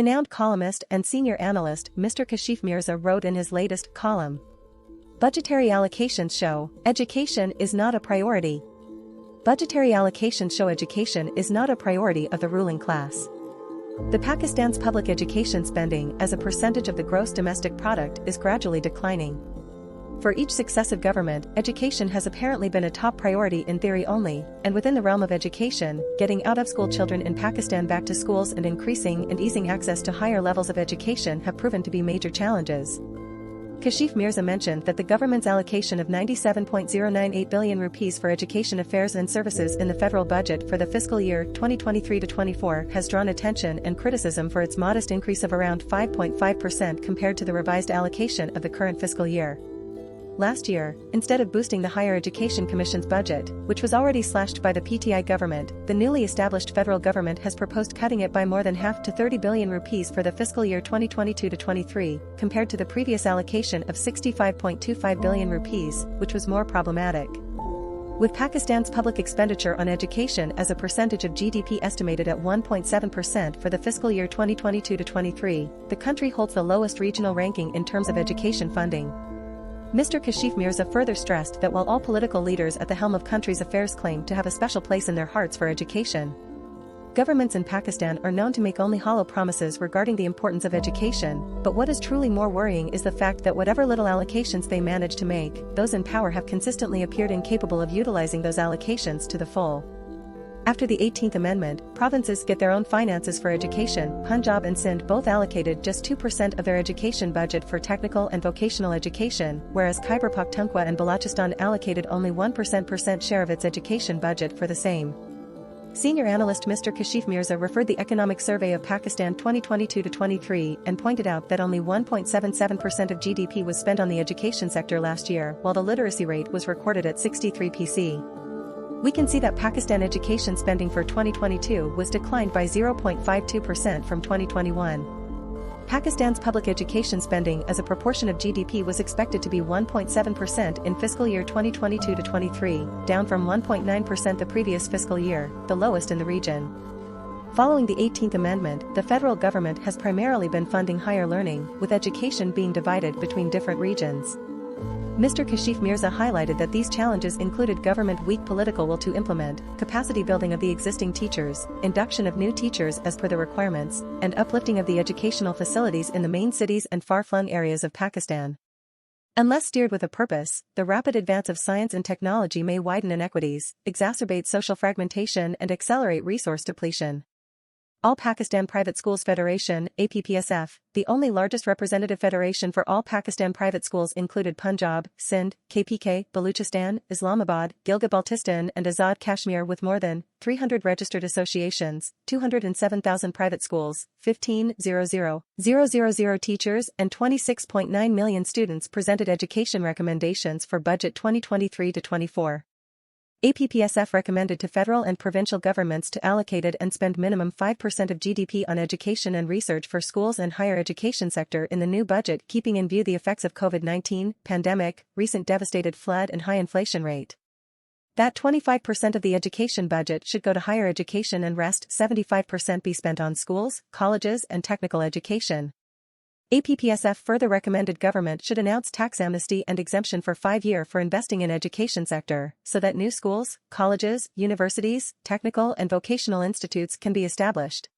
Renowned columnist and senior analyst Mr. Kashif Mirza wrote in his latest column, "Budgetary allocations show, education is not a priority." Budgetary allocations show education is not a priority of the ruling class. The Pakistan's public education spending as a percentage of the gross domestic product is gradually declining. For each successive government, education has apparently been a top priority in theory only, and within the realm of education, getting out-of-school children in Pakistan back to schools and increasing and easing access to higher levels of education have proven to be major challenges. Kashif Mirza mentioned that the government's allocation of 97.098 billion rupees for education affairs and services in the federal budget for the fiscal year 2023-24 has drawn attention and criticism for its modest increase of around 5.5% compared to the revised allocation of the current fiscal year. Last year, instead of boosting the Higher Education Commission's budget, which was already slashed by the PTI government, the newly established federal government has proposed cutting it by more than half to 30 billion rupees for the fiscal year 2022-23, compared to the previous allocation of 65.25 billion rupees, which was more problematic. With Pakistan's public expenditure on education as a percentage of GDP estimated at 1.7% for the fiscal year 2022-23, the country holds the lowest regional ranking in terms of education funding. Mr. Kashif Mirza further stressed that while all political leaders at the helm of country's affairs claim to have a special place in their hearts for education, governments in Pakistan are known to make only hollow promises regarding the importance of education, but what is truly more worrying is the fact that whatever little allocations they manage to make, those in power have consistently appeared incapable of utilizing those allocations to the full. After the 18th Amendment, provinces get their own finances for education. Punjab and Sindh both allocated just 2% of their education budget for technical and vocational education, whereas Khyber Pakhtunkhwa and Balochistan allocated only 1% share of its education budget for the same. Senior analyst Mr. Kashif Mirza referred the Economic Survey of Pakistan 2022-23 and pointed out that only 1.77% of GDP was spent on the education sector last year, while the literacy rate was recorded at 63%. We can see that Pakistan education spending for 2022 was declined by 0.52% from 2021. Pakistan's public education spending as a proportion of GDP was expected to be 1.7% in fiscal year 2022-23, down from 1.9% the previous fiscal year, the lowest in the region. Following the 18th Amendment, the federal government has primarily been funding higher learning, with education being divided between different regions. Mr. Kashif Mirza highlighted that these challenges included government weak political will to implement, capacity building of the existing teachers, induction of new teachers as per the requirements, and uplifting of the educational facilities in the main cities and far-flung areas of Pakistan. Unless steered with a purpose, the rapid advance of science and technology may widen inequities, exacerbate social fragmentation and accelerate resource depletion. All Pakistan Private Schools Federation, APPSF, the only largest representative federation for all Pakistan private schools included Punjab, Sindh, KPK, Balochistan, Islamabad, Gilgit-Baltistan and Azad Kashmir with more than 300 registered associations, 207,000 private schools, 15,000,000 teachers and 26.9 million students presented education recommendations for budget 2023-24. APPSF recommended to federal and provincial governments to allocate and spend minimum 5% of GDP on education and research for schools and higher education sector in the new budget, keeping in view the effects of COVID-19, pandemic, recent devastated flood and high inflation rate. That 25% of the education budget should go to higher education and rest 75% be spent on schools, colleges and technical education. APPSF further recommended government should announce tax amnesty and exemption for 5 years for investing in education sector, so that new schools, colleges, universities, technical and vocational institutes can be established.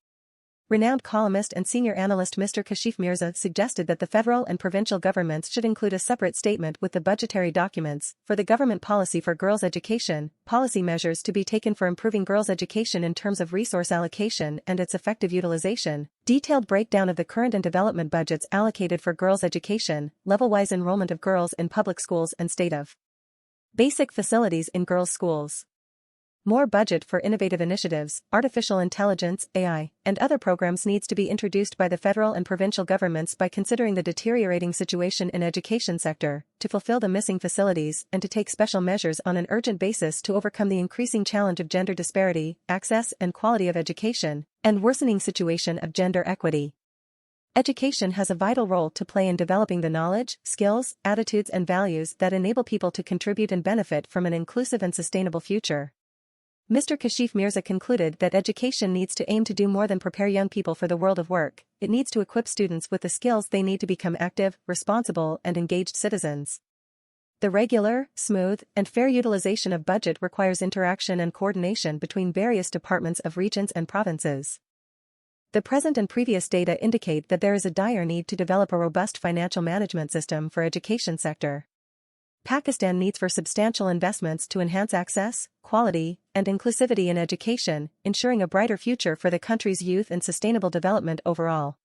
Renowned columnist and senior analyst Mr. Kashif Mirza suggested that the federal and provincial governments should include a separate statement with the budgetary documents for the government policy for girls' education, policy measures to be taken for improving girls' education in terms of resource allocation and its effective utilization, detailed breakdown of the current and development budgets allocated for girls' education, level-wise enrollment of girls in public schools and state of basic facilities in girls' schools. More budget for innovative initiatives, artificial intelligence, AI, and other programs needs to be introduced by the federal and provincial governments by considering the deteriorating situation in education sector, to fulfill the missing facilities and to take special measures on an urgent basis to overcome the increasing challenge of gender disparity, access and quality of education, and worsening situation of gender equity. Education has a vital role to play in developing the knowledge, skills, attitudes and values that enable people to contribute and benefit from an inclusive and sustainable future. Mr. Kashif Mirza concluded that education needs to aim to do more than prepare young people for the world of work. It needs to equip students with the skills they need to become active, responsible, and engaged citizens. The regular, smooth, and fair utilization of budget requires interaction and coordination between various departments of regions and provinces. The present and previous data indicate that there is a dire need to develop a robust financial management system for education sector. Pakistan needs for substantial investments to enhance access, quality, and inclusivity in education, ensuring a brighter future for the country's youth and sustainable development overall.